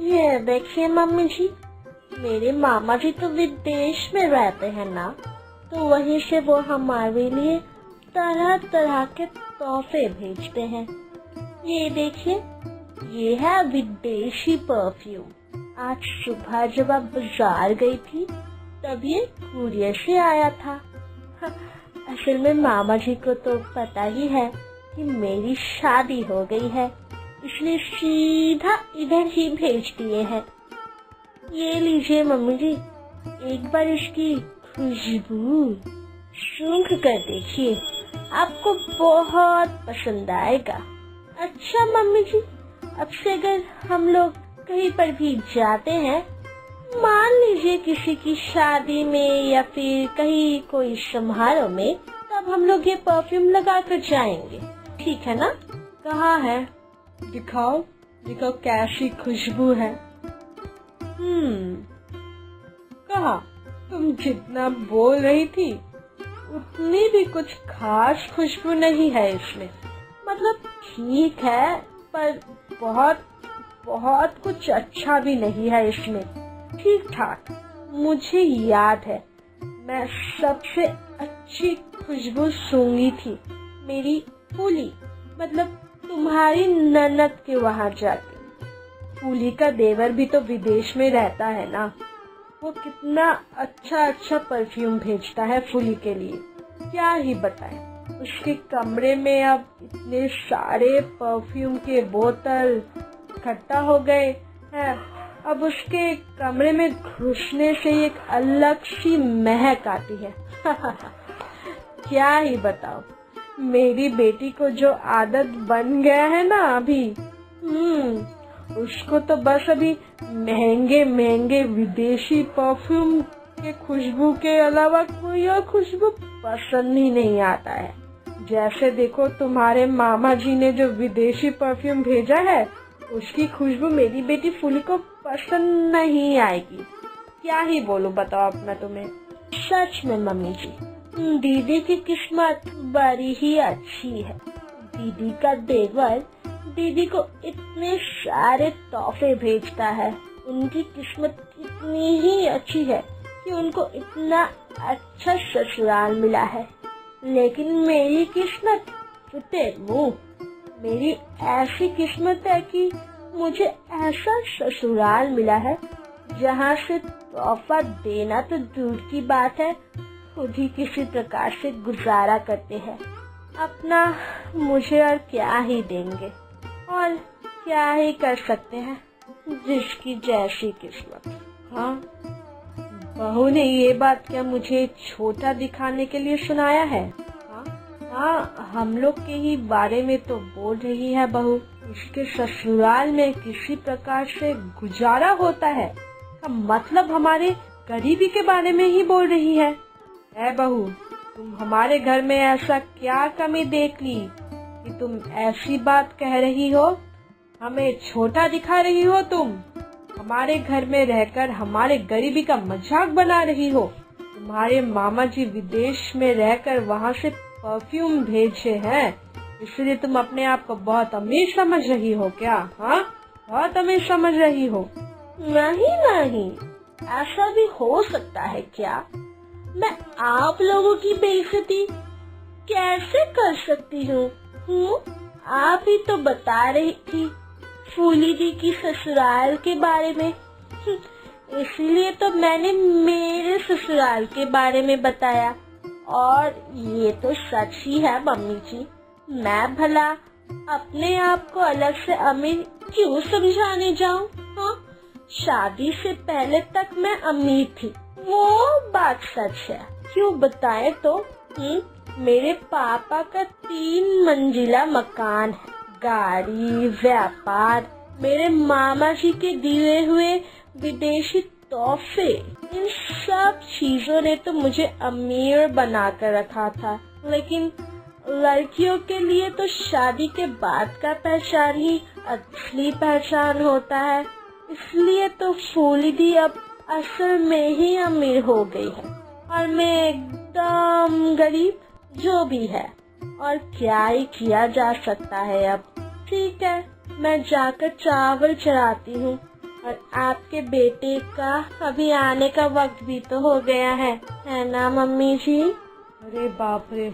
ये देखिए मम्मी जी, मेरे मामा जी तो विदेश में रहते हैं ना, तो वहीं से वो हमारे लिए तरह तरह के तोहफे भेजते हैं। ये देखिए, ये है विदेशी परफ्यूम। आज सुबह जब आप बाजार गई थी तब ये कुरियर से आया था। असल में मामा जी को तो पता ही है कि मेरी शादी हो गई है, इसलिए सीधा इधर ही भेज दिए हैं। ये लीजिए मम्मी जी, एक बार इसकी खुशबू सूंघ कर देखिए, आपको बहुत पसंद आएगा। अच्छा मम्मी जी, अब से अगर हम लोग कहीं पर भी जाते हैं, मान लीजिए किसी की शादी में या फिर कहीं कोई समारोह में, तब हम लोग ये परफ्यूम लगा कर जाएंगे, ठीक है ना? कहाँ है? दिखाओ दिखाओ, कैसी खुशबू है। कहा तुम जितना बोल रही थी उतनी भी कुछ खास खुशबू नहीं है इसमें। मतलब ठीक है, पर बहुत बहुत कुछ अच्छा भी नहीं है इसमें, ठीक ठाक। मुझे याद है, मैं सबसे अच्छी खुशबू सूंघी थी मेरी फूली, मतलब तुम्हारी ननद के वहाँ जाके। फूली का देवर भी तो विदेश में रहता है ना, वो कितना अच्छा अच्छा परफ्यूम भेजता है फूली के लिए, क्या ही बताएं। उसके कमरे में अब इतने सारे परफ्यूम के बोतल इकट्ठा हो गए हैं। अब उसके कमरे में घुसने से एक अलग सी महक आती है। क्या ही बताओ, मेरी बेटी को जो आदत बन गया है ना अभी, उसको तो बस अभी महंगे महंगे विदेशी परफ्यूम के खुशबू के अलावा कोई और खुशबू पसंद ही नहीं आता है। जैसे देखो, तुम्हारे मामा जी ने जो विदेशी परफ्यूम भेजा है, उसकी खुशबू मेरी बेटी फूली को पसंद नहीं आएगी। क्या ही बोलूं बताओ अब मैं तुम्हें। सच में मम्मी जी, दीदी की किस्मत बड़ी ही अच्छी है। दीदी का देवर दीदी को इतने सारे तोहफे भेजता है। उनकी किस्मत इतनी ही अच्छी है कि उनको इतना अच्छा ससुराल मिला है। लेकिन मेरी किस्मत फुटे मुंह, मेरी ऐसी किस्मत है कि मुझे ऐसा ससुराल मिला है जहाँ से तोहफा देना तो दूर की बात है, खुद ही किसी प्रकार से गुजारा करते हैं अपना। मुझे और क्या ही देंगे, और क्या ही कर सकते हैं, जिसकी जैसी किस्मत। हाँ, बहू ने ये बात क्या मुझे छोटा दिखाने के लिए सुनाया है? हाँ, हम लोग के ही बारे में तो बोल रही है बहू। इसके ससुराल में किसी प्रकार से गुजारा होता है का मतलब हमारे गरीबी के बारे में ही बोल रही है। ऐ बहू, तुम हमारे घर में ऐसा क्या कमी देख ली कि तुम ऐसी बात कह रही हो? हमें छोटा दिखा रही हो तुम? हमारे घर में रहकर हमारे गरीबी का मजाक बना रही हो? तुम्हारे मामा जी विदेश में रहकर वहाँ से परफ्यूम भेजे हैं, इसलिए तुम अपने आप को बहुत अमीर समझ रही हो क्या? हाँ, बहुत अमीर समझ रही हो? नहीं नहीं, ऐसा भी हो सकता है क्या? मैं आप लोगों की बेइज्जती कैसे कर सकती हूँ? आप ही तो बता रही थी फूली दी की ससुराल के बारे में, इसलिए तो मैंने मेरे ससुराल के बारे में बताया। और ये तो सच ही है मम्मी जी, मैं भला अपने आप को अलग से अमीर क्यों समझाने जाऊं? हाँ, शादी से पहले तक मैं अमीर थी, वो बात सच है। क्यों बताए तो? मेरे पापा का 3 मंजिला मकान है, गाड़ी, व्यापार, मेरे मामा जी के दिए हुए विदेशी तोहफे, इन सब चीजों ने तो मुझे अमीर बना कर रखा था। लेकिन लड़कियों के लिए तो शादी के बाद का पहचान ही असली पहचान होता है, इसलिए तो फूली दी अब असल में ही अमीर हो गई है और मैं एकदम गरीब। जो भी है, और क्या ही किया जा सकता है अब। ठीक है, मैं जाकर चावल चढ़ाती हूँ, और आपके बेटे का अभी आने का वक्त भी तो हो गया है ना मम्मी जी? अरे बाप रे,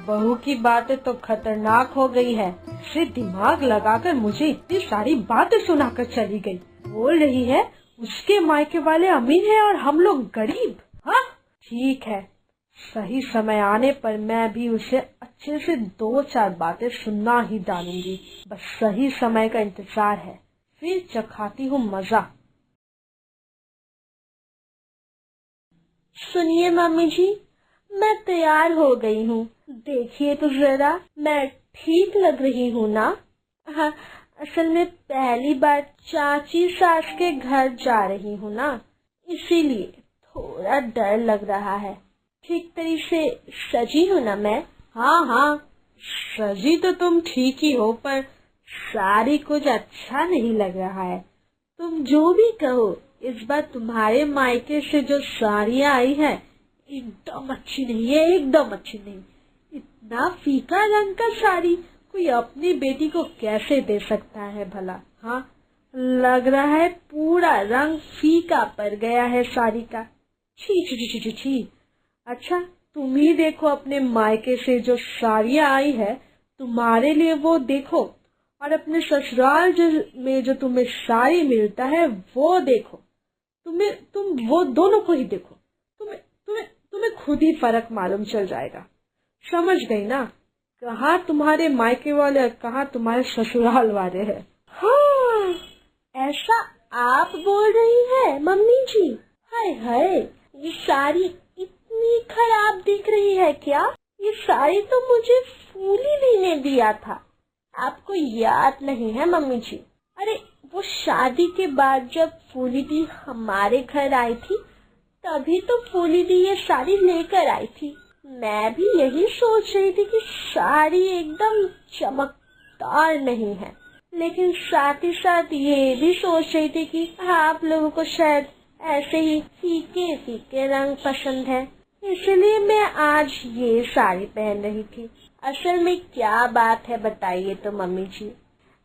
बहू की बातें तो खतरनाक हो गई है। से दिमाग लगाकर मुझे इतनी सारी बातें सुनाकर चली गई। बोल रही है उसके मायके वाले अमीर हैं और हम लोग गरीब। हाँ ठीक है, सही समय आने पर मैं भी उसे अच्छे से 2-4 बातें सुनना ही डालूंगी। बस सही समय का इंतजार है, फिर चखाती हूँ मजा। सुनिए मम्मी जी, मैं तैयार हो गई हूँ। देखिए तो जरा, मैं ठीक लग रही हूँ ना? हाँ, असल में पहली बार चाची सास के घर जा रही हूँ ना, इसीलिए थोड़ा डर लग रहा है। ठीक तरीके से सजी हूँ ना मैं? हाँ हाँ, सजी तो तुम ठीक ही हो, पर साड़ी कुछ अच्छा नहीं लग रहा है। तुम जो भी कहो, इस बार तुम्हारे मायके से जो साड़ियाँ आई है एकदम अच्छी नहीं है, एकदम अच्छी नहीं। इतना फीका रंग का साड़ी कोई अपनी बेटी को कैसे दे सकता है भला? हाँ, लग रहा है पूरा रंग फीका पड़ गया है साड़ी का। छी छी छी छी छी छी। अच्छा, तुम ही देखो अपने मायके से जो साड़ियाँ आई है, तुम्हारे लिए वो देखो, और अपने ससुराल में जो तुम्हें साड़ी मिलता है वो देखो। तुम वो दोनों को ही देखो, तुम्हें तुम्हें तुम्हें खुद ही फर्क मालूम चल जाएगा। समझ गई ना? कहाँ तुम्हारे मायके वाले और कहाँ तुम्हारे ससुराल वाले हैं। हाँ, ऐसा आप बोल रही है मम्मी जी? हाय हाय, ये साड़ी इतनी खराब दिख रही है क्या? ये साड़ी तो मुझे फूली दी ने दिया था। आपको याद नहीं है मम्मी जी? अरे वो शादी के बाद जब फूली दी हमारे घर आई थी, तभी तो फूली दी ये साड़ी लेकर आई थी। मैं भी यही सोच रही थी कि साड़ी एकदम चमकदार नहीं है, लेकिन साथ ही साथ ये भी सोच रही थी कि आप लोगों को शायद ऐसे ही फीके फीके रंग पसंद है, इसलिए मैं आज ये साड़ी पहन रही थी। असल में क्या बात है बताइए तो मम्मी जी?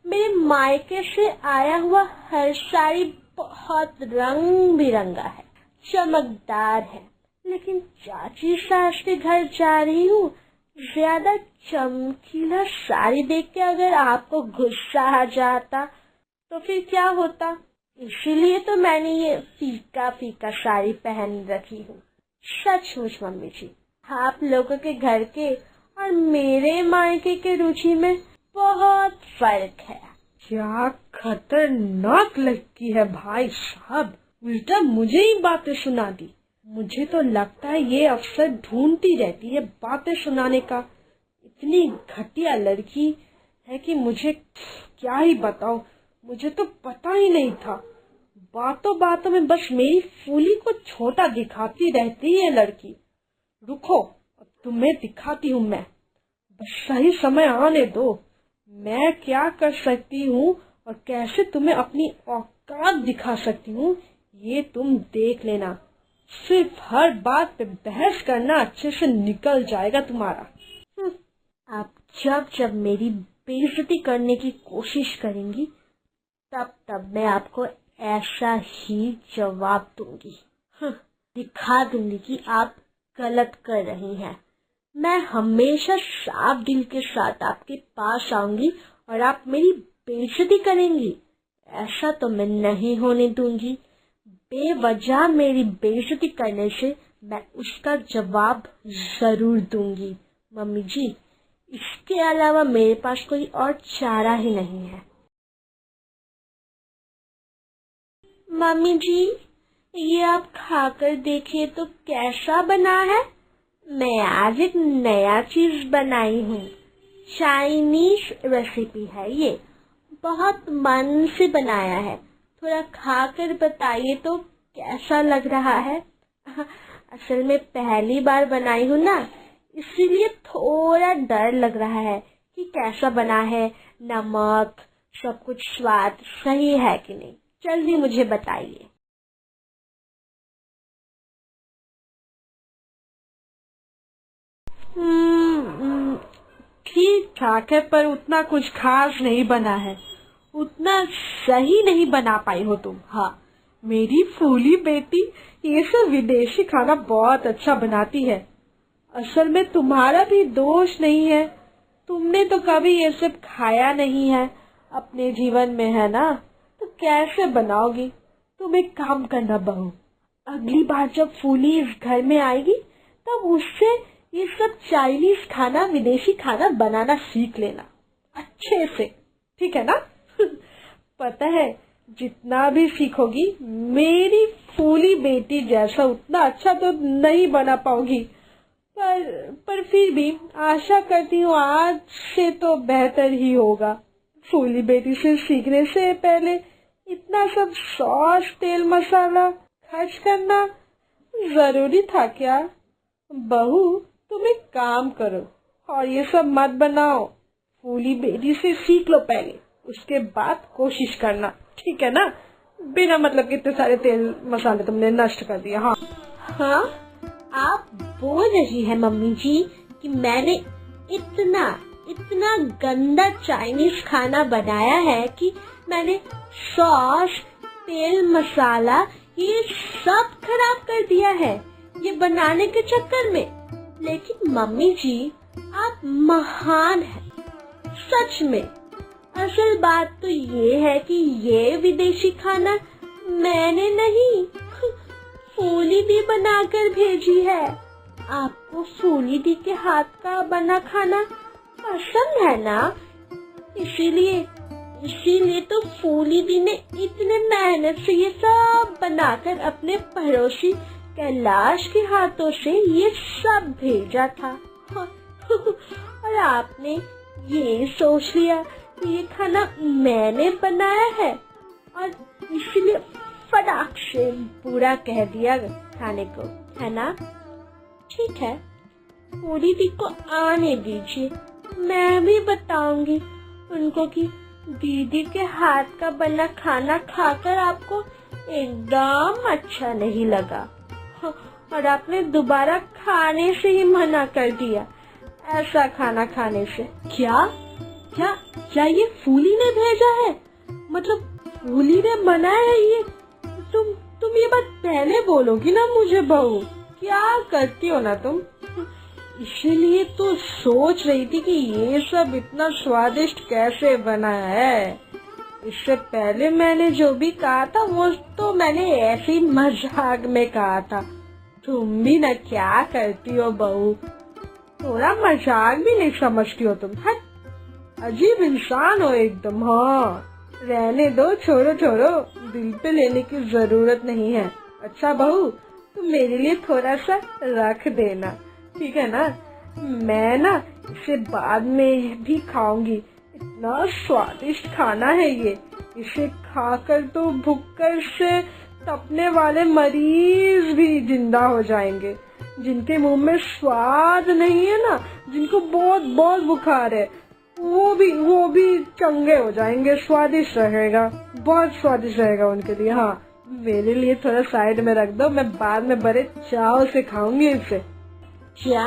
मेरे मायके से आया हुआ हर साड़ी बहुत रंग बिरंगा है, चमकदार है, लेकिन चाची सास के घर जा रही हूँ, ज्यादा चमकीला साड़ी देख के अगर आपको गुस्सा आ जाता तो फिर क्या होता? इसीलिए तो मैंने ये फीका फीका साड़ी पहन रखी हूँ। सचमुच मम्मी जी, आप लोगों के घर के और मेरे मायके के रुचि में बहुत फर्क है। क्या खतरनाक लगती है भाई साहब, उल्टा मुझे ही बातें सुना दी। मुझे तो लगता है ये अक्सर ढूंढती रहती है बातें सुनाने का। इतनी घटिया लड़की है कि मुझे क्या ही बताऊं, मुझे तो पता ही नहीं था। बातों बातों में बस मेरी फूली को छोटा दिखाती रहती है लड़की। रुको, अब तुम्हें दिखाती हूँ मैं, बस सही समय आने दो। मैं क्या कर सकती हूँ और कैसे तुम्हें अपनी औकात दिखा सकती हूँ, ये तुम देख लेना। सिर्फ हर बात पे बहस करना अच्छे से निकल जाएगा तुम्हारा। आप जब जब मेरी बेइज्जती करने की कोशिश करेंगी, तब तब मैं आपको ऐसा ही जवाब दूंगी। दिखा दूंगी कि आप गलत कर रही हैं। मैं हमेशा साफ दिल के साथ आपके पास आऊंगी और आप मेरी बेइज्जती करेंगी, ऐसा तो मैं नहीं होने दूंगी। बेवजह मेरी बेइज्जती करने से मैं उसका जवाब जरूर दूंगी मम्मी जी। इसके अलावा मेरे पास कोई और चारा ही नहीं है। मम्मी जी, ये आप खाकर देखिए तो कैसा बना है। मैं आज एक नया चीज बनाई हूँ, चाइनीज रेसिपी है ये, बहुत मन से बनाया है। थोड़ा खाकर बताइए तो कैसा लग रहा है। असल में पहली बार बनाई हूँ ना, इसीलिए थोड़ा डर लग रहा है कि कैसा बना है, नमक सब कुछ स्वाद सही है कि नहीं। जल्दी मुझे बताइए। ठीक ठाक है, पर उतना कुछ खास नहीं बना है। उतना सही नहीं बना पाई हो तुम। हाँ, मेरी फूली बेटी ये सब विदेशी खाना बहुत अच्छा बनाती है। असल में तुम्हारा भी दोष नहीं है, तुमने तो कभी ये सब खाया नहीं है अपने जीवन में, है ना? तो कैसे बनाओगी? तुम एक काम करना बहू, अगली बार जब फूली इस घर में आएगी तब उससे ये सब चाइनीज खाना, विदेशी खाना बनाना सीख लेना अच्छे से, ठीक है ना? पता है, जितना भी सीखोगी मेरी फूली बेटी जैसा उतना अच्छा तो नहीं बना पाओगी, पर फिर भी आशा करती हूँ आज से तो बेहतर ही होगा। फूली बेटी से सीखने से पहले इतना सब सॉस, तेल, मसाला खर्च करना जरूरी था क्या? बहू, तुम एक काम करो और ये सब मत बनाओ, फूली बेटी से सीख लो पहले, उसके बाद कोशिश करना, ठीक है ना? बिना मतलब के इतने सारे तेल मसाले तुमने नष्ट कर दिया। हाँ हाँ, आप बोल रही है मम्मी जी कि मैंने इतना गंदा चाइनीज खाना बनाया है कि मैंने सॉस, तेल, मसाला ये सब खराब कर दिया है ये बनाने के चक्कर में। लेकिन मम्मी जी, आप महान हैं सच में। असल बात तो ये है कि ये विदेशी खाना मैंने नहीं, फूली दी बनाकर भेजी है। आपको फूली दी के हाथ का बना खाना पसंद है ना? इसीलिए तो फूली दी ने इतने मेहनत से ये सब बनाकर अपने पड़ोसी कैलाश के हाथों से ये सब भेजा था। और आपने ये सोच लिया कि ये खाना मैंने बनाया है और इसलिए फटाक से बुरा कह दिया खाने को, है ना? ठीक है, फूली दी को आने दीजिए, मैं भी बताऊंगी उनको कि दीदी के हाथ का बना खाना खाकर आपको एकदम अच्छा नहीं लगा और आपने दोबारा खाने से ही मना कर दिया ऐसा खाना खाने से। क्या ये फूली ने भेजा है? मतलब फूली ने बनाया है ये? तुम ये बात पहले बोलोगी ना मुझे बहू, क्या करती हो ना तुम? इसीलिए तो सोच रही थी कि ये सब इतना स्वादिष्ट कैसे बना है। इससे पहले मैंने जो भी कहा था वो तो मैंने ऐसे ही मजाक में कहा था। तुम भी ना क्या करती हो बहू, थोड़ा मजाक भी नहीं समझती हो तुम। अजीब इंसान हो एकदम। हाँ, रहने दो, छोड़ो, दिल पे लेने की जरूरत नहीं है। अच्छा बहू, तुम मेरे लिए थोड़ा सा रख देना, ठीक है ना? मैं ना इसे बाद में भी खाऊंगी, इतना स्वादिष्ट खाना है ये। इसे खाकर तो भुक्कर से तपने वाले मरीज भी जिंदा हो जाएंगे, जिनके मुंह में स्वाद नहीं है ना, जिनको बहुत बहुत बुखार है, वो भी चंगे हो जाएंगे। स्वादिष्ट रहेगा, बहुत स्वादिष्ट रहेगा उनके लिए। हाँ, मेरे लिए थोड़ा साइड में रख दो, मैं बाद में बड़े चाव से खाऊंगी इसे। क्या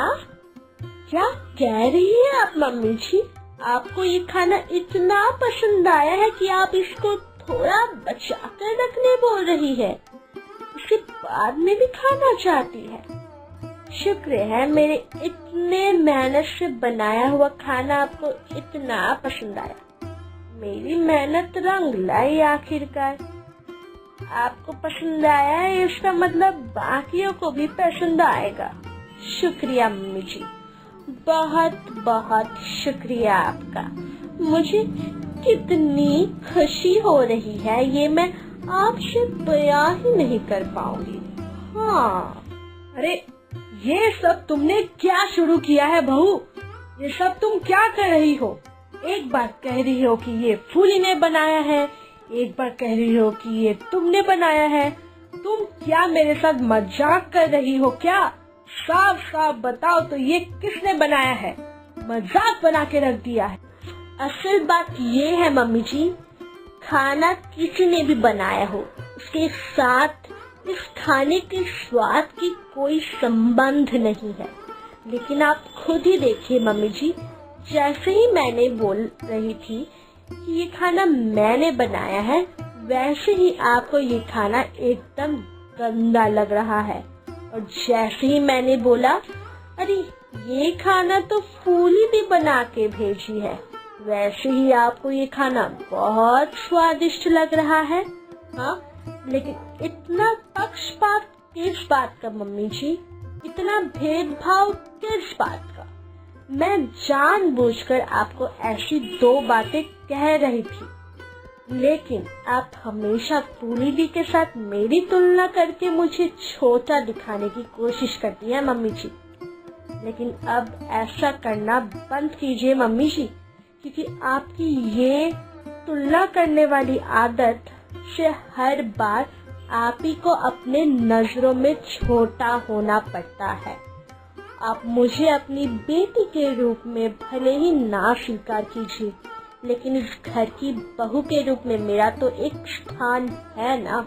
कह रही है आप मम्मी जी? आपको ये खाना इतना पसंद आया है कि आप इसको थोड़ा बचा कर रखने बोल रही है, इसे बाद में भी खाना चाहती है। शुक्र है मेरे इतने मेहनत से बनाया हुआ खाना आपको इतना पसंद आया। मेरी मेहनत रंग लाई आखिरकार। आपको पसंद आया है, इसका मतलब बाकियों को भी पसंद आएगा। शुक्रिया मम्मी जी, बहुत बहुत शुक्रिया आपका। मुझे कितनी खुशी हो रही है ये मैं आपसे बयां ही नहीं कर पाऊंगी। हाँ, अरे ये सब तुमने क्या शुरू किया है बहू? ये सब तुम क्या कर रही हो? एक बार कह रही हो कि ये फूली ने बनाया है, एक बार कह रही हो कि ये तुमने बनाया है। तुम क्या मेरे साथ मजाक कर रही हो क्या? साफ साफ बताओ तो ये किसने बनाया है? मजाक बना के रख दिया है। असल बात ये है मम्मी जी, खाना किसी ने भी बनाया हो, उसके साथ इस खाने के स्वाद की कोई संबंध नहीं है। लेकिन आप खुद ही देखिए मम्मी जी, जैसे ही मैंने बोल रही थी कि ये खाना मैंने बनाया है, वैसे ही आपको ये खाना एकदम गंदा लग रहा है। और जैसे ही मैंने बोला, अरे ये खाना तो फूली भी बना के भेजी है, वैसे ही आपको ये खाना बहुत स्वादिष्ट लग रहा है। हाँ, लेकिन इतना पक्षपात किस बात का मम्मी जी? इतना भेदभाव किस बात का? मैं जानबूझकर आपको ऐसी 2 बातें कह रही थी, लेकिन आप हमेशा फूली दी के साथ मेरी तुलना करके मुझे छोटा दिखाने की कोशिश करती है मम्मी जी। लेकिन अब ऐसा करना बंद कीजिए मम्मी जी, क्योंकि आपकी ये तुलना करने वाली आदत से हर बार आप ही को अपने नजरों में छोटा होना पड़ता है। आप मुझे अपनी बेटी के रूप में भले ही ना स्वीकार कीजिए, लेकिन इस घर की बहू के रूप में मेरा तो एक स्थान है ना।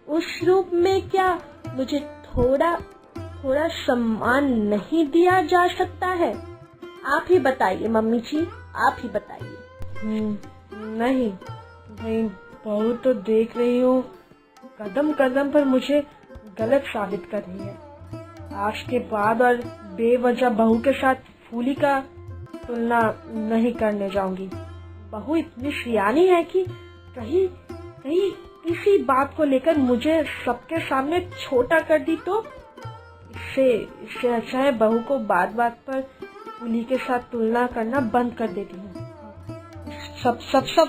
उस रूप में क्या मुझे थोड़ा सम्मान नहीं दिया जा सकता है? आप ही बताइए मम्मी जी, आप ही बताइए। नहीं नहीं बहू, तो देख रही हूँ कदम कदम पर मुझे गलत साबित कर रही है। आज के बाद और बेवजह बहू के साथ फूली का तुलना नहीं करने जाऊंगी। बहू इतनी सियानी है कि कहीं किसी बात को लेकर मुझे सबके सामने छोटा कर दी तो इससे अच्छा है बहू को बात पर फूली के साथ तुलना करना बंद कर देती हूँ। सब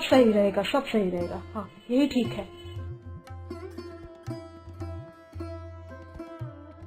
सही रहेगा, सब सही रहेगा। हाँ, यही ठीक है।